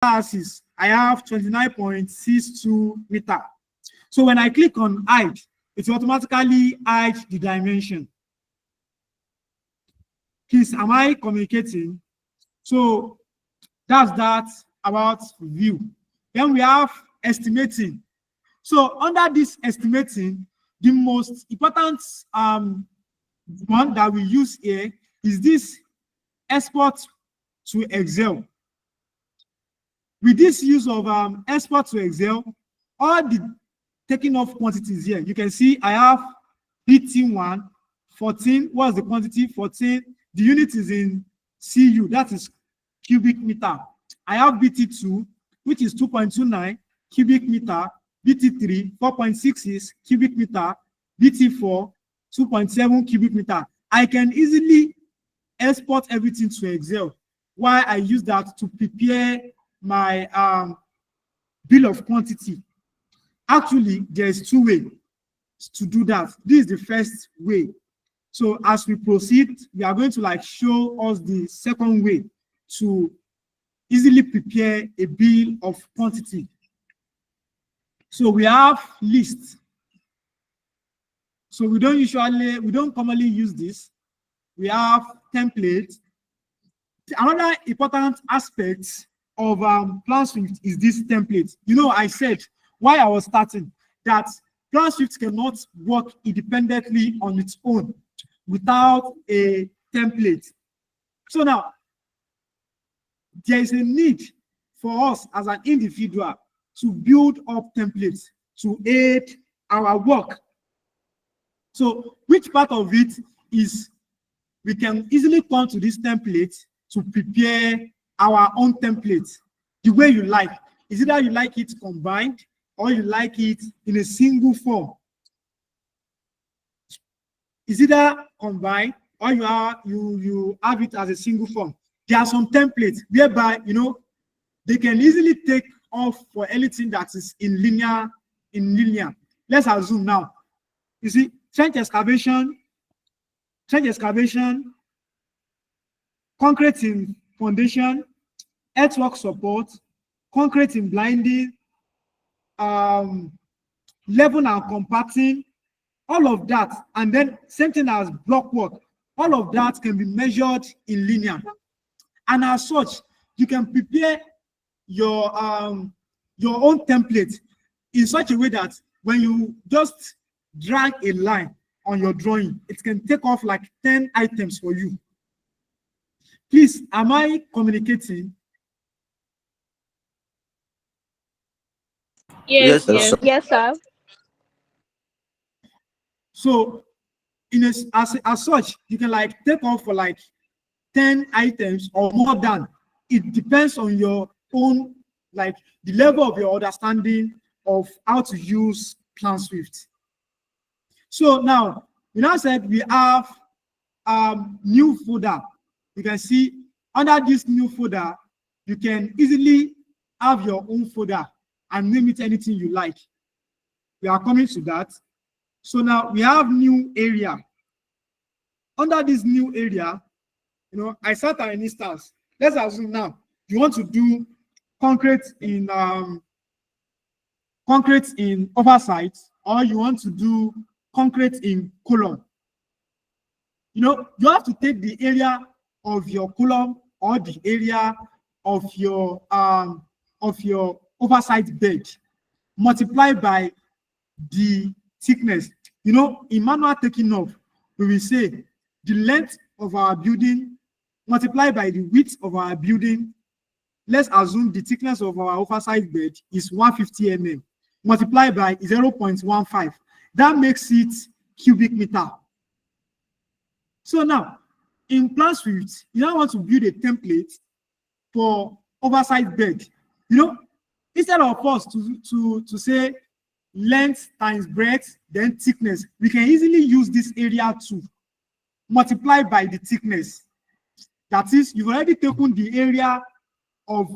axis, I have 29.62 meter. So when I click on hide, it will automatically hide the dimension. Please, am I communicating? So that's that about view. Then we have estimating. So under this estimating, the most important one that we use here is this export to Excel. With this use of export to Excel, all the taking off quantities here, you can see I have BT1, 14, what's the quantity? 14. The unit is in CU, that is cubic meter. I have BT2, which is 2.29 cubic meter, BT3, 4.66 cubic meter, BT4, 2.7 cubic meter. I can easily export everything to Excel. Why I use that to prepare my bill of quantity. Actually, there's two ways to do that. This is the first way. So as we proceed, we are going to show us the second way to easily prepare a bill of quantity. So we have lists. So we don't commonly use this. We have templates. Another important aspect of Planswift is this template. You know, I said while I was starting that Planswift cannot work independently on its own without a template. So now, there is a need for us as an individual to build up templates to aid our work. So which part of it is we can easily come to this template to prepare our own template the way you like. Is either you like it combined or you like it in a single form. Is either combined or you have it as a single form. There are some templates whereby they can easily take off for anything that is in linear. Let's assume now. You see, trench excavation, concrete in foundation, earthwork support, concrete in blinding, level and compacting, all of that, and then same thing as block work, all of that can be measured in linear. And as such, you can prepare your own template in such a way that when you just drag a line on your drawing, it can take off 10 items for you. Please, am I communicating? Yes, sir. So, as such, you can take off for 10 items or more than. It depends on your own, the level of your understanding of how to use Planswift. So now, we now said we have new folder. You can see under this new folder, you can easily have your own folder and name it anything you like. We are coming to that. So now we have new area. Under this new area, I set an instance. Let's assume now you want to do concrete in oversight, or you want to do concrete in column. You have to take the area of your column or the area of your oversight bed, multiply by the thickness. In manual taking off, we will say the length of our building multiplied by the width of our building. Let's assume the thickness of our oversight bed is 150 mm, multiplied by 0.15. That makes it cubic meter. So now, in Planswift, you now want to build a template for oversight bed. Instead of us to say length times breadth, then thickness, we can easily use this area to multiply by the thickness. That is, you've already taken the area of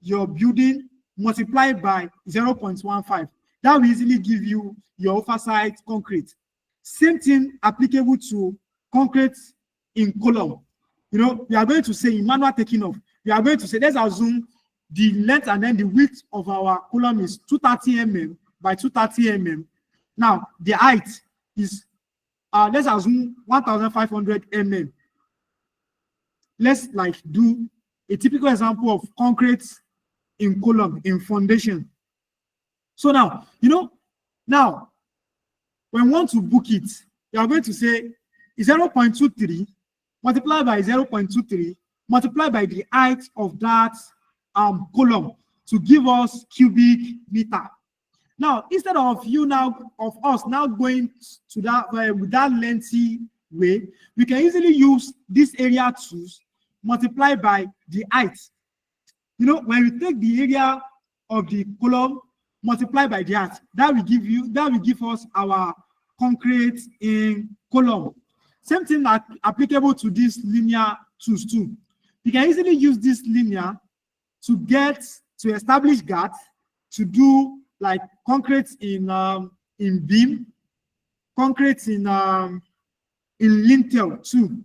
your building multiplied by 0.15. That will easily give you your oversight concrete. Same thing applicable to concrete in column. We are going to say in manual taking off, we are going to say, let's assume the length and then the width of our column is 230 mm by 230 mm. Now the height is let's assume 1500 mm. Let's like do a typical example of concrete in column in foundation. So now, now when we want to book it, you are going to say 0.23 multiplied by 0.23 multiplied by the height of that column to give us cubic meter. Now, instead of us now going to that with that lengthy way, we can easily use this area tools multiplied by the height. When we take the area of the column multiplied by the height, that will give us our concrete in column. Same thing that applicable to this linear tools too. You can easily use this linear to establish gaps, to do like concrete in beam, concrete in lintel too,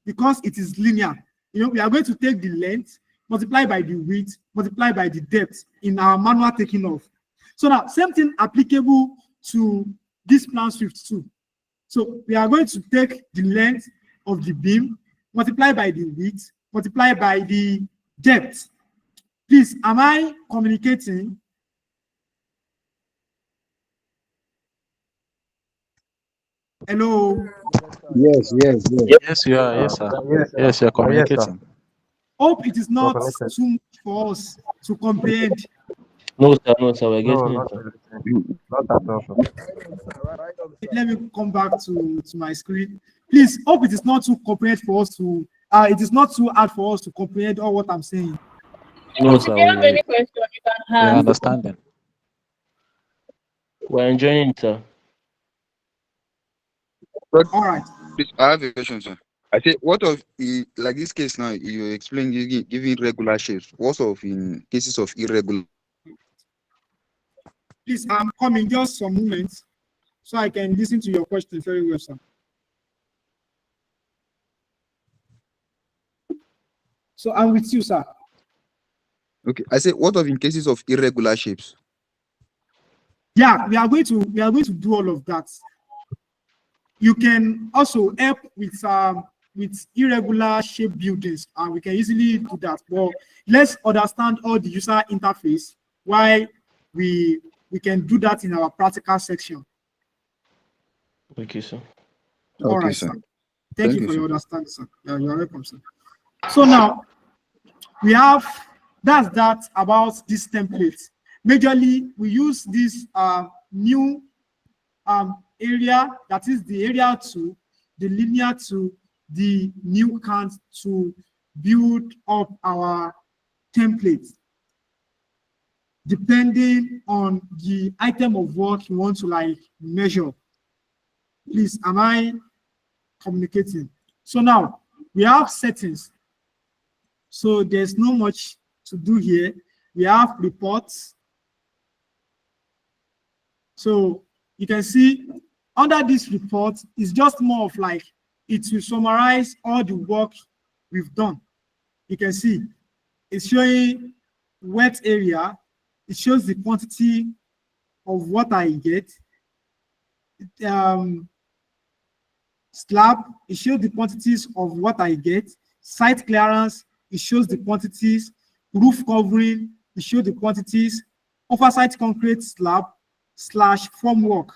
because it is linear. We are going to take the length multiply by the width multiply by the depth in our manual taking off. So now same thing applicable to this Planswift too. So we are going to take the length of the beam multiply by the width multiply by the depth. Please, am I communicating? Hello? Yes, yes, yes. Yes, you are. Yes, sir. Yes, you are communicating. Hope it is not too much for us to comprehend. No, sir, we're getting it. Not at all. Let me come back to my screen. Please, hope it is not too comprehend for us to it is not too hard for us to comprehend all what I'm saying. No, sir. If you have any question, you can We have. understanding. We're enjoying it, sir. All right. I have a question, sir. I say, what of like this case now? You explain giving regular shapes. What of in cases of irregular? Please, I'm coming just some moments so I can listen to your question very well, sir. So I'm with you, sir. Okay, I say, what of in cases of irregular shapes? Yeah, we are going to do all of that. You can also help with irregular shape buildings, and we can easily do that. But let's understand all the user interface why we can do that in our practical section. Okay, sir. All Okay, right, sir. Thank you you, for sir. your understanding, sir. Yeah, you're welcome, sir. So now we have that about this template. Majorly, we use this new area, that is the area to the linear to the new count to build up our template depending on the item of work you want to like measure. Please, am I communicating? So now we have settings. So there's no much to do here. We have reports. So you can see under this report is just more of like it will summarize all the work we've done. You can see it's showing wet area. It shows the quantity of what I get. Slab, it shows the quantities of what I get. Site clearance, it shows the quantities. Roof covering, it shows the quantities. Oversight concrete slab / formwork,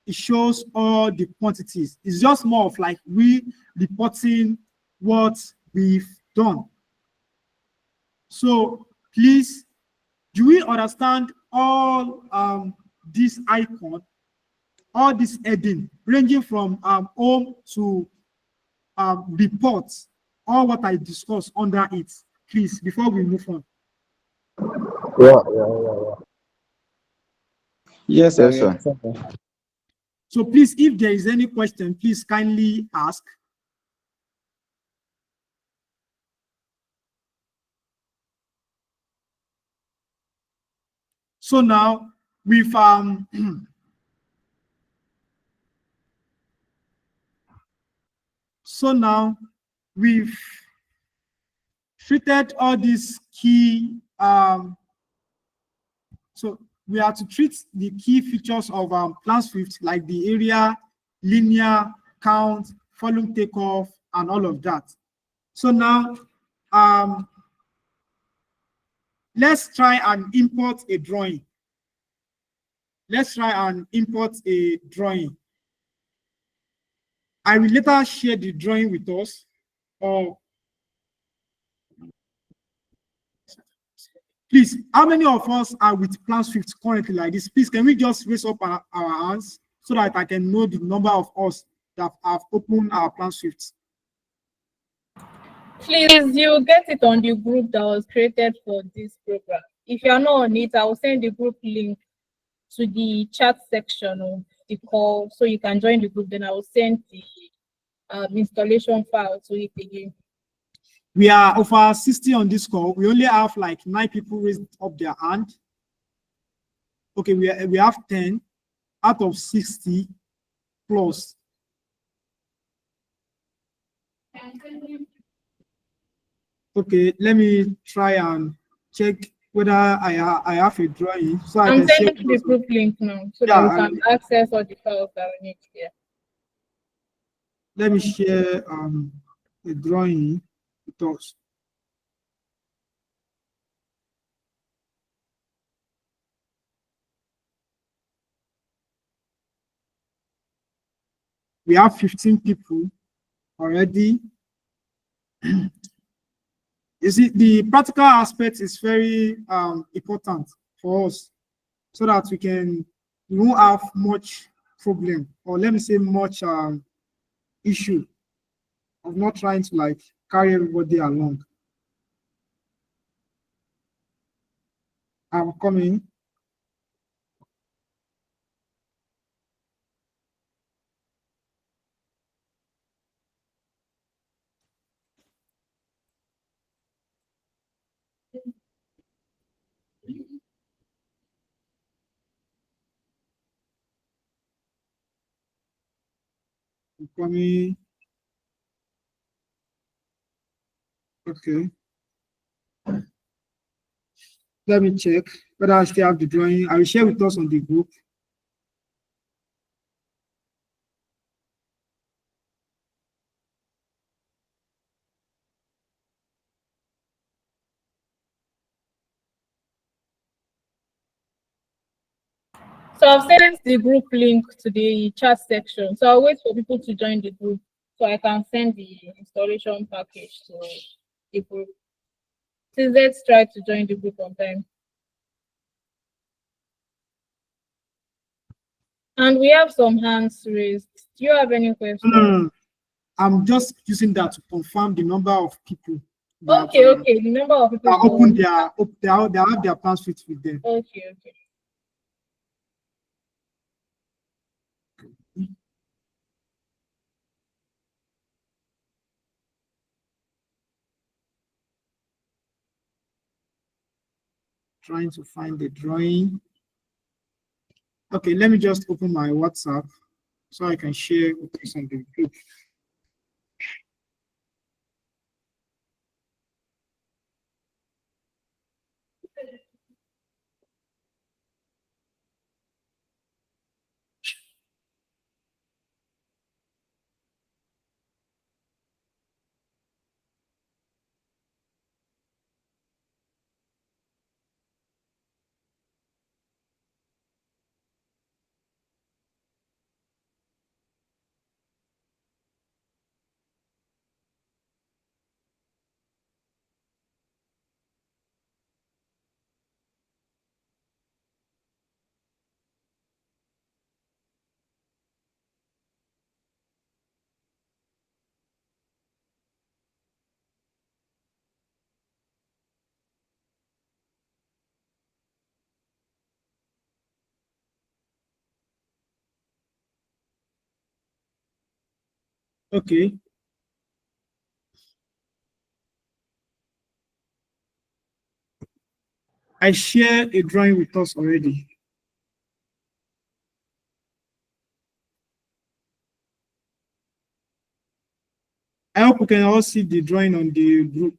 it shows all the quantities. It's just more of like we reporting what we've done. So please, do we understand all this icon, all this heading, ranging from home to reports, all what I discussed under it, please, before we move on. Yeah. Yes, sir. So please, if there is any question, please kindly ask. So now we've treated all these key So we are to treat the key features of Planswift, like the area, linear, count, volume takeoff, and all of that. So now, let's try and import a drawing. Let's try and import a drawing. I will later share the drawing with us. Or please, how many of us are with Planswift currently like this? Please, can we just raise up our hands so that I can know the number of us that have opened our Planswift? Please, you get it on the group that was created for this program. If you are not on it, I will send the group link to the chat section of the call so you can join the group. Then I will send the installation file to it again. We are over 60 on this call. We only have like 9 people raised up their hand. Okay, we have 10 out of 60 plus. Okay, let me try and check whether I have a drawing. So I'm sending the group link now so that we can access all the files that we need here. Let me share a drawing with us. We have 15 people already. You see, the practical aspect is very important for us so that we won't have much problem, or let me say much issue of not trying to like carry everybody along. I'm coming. I'm coming. Okay. Let me check whether I still have the drawing. I will share with us on the group. So I've sent the group link to the chat section. So I'll wait for people to join the group so I can send the installation package to the group. Please let's try to join the group on time. And we have some hands raised. Do you have any questions? I'm just using that to confirm the number of people. Okay, okay. The number of people that open they have their Planswift with them. Okay, okay. Trying to find the drawing. Okay, let me just open my WhatsApp so I can share with you on the group. Okay. I share a drawing with us already. I hope you can all see the drawing on the group.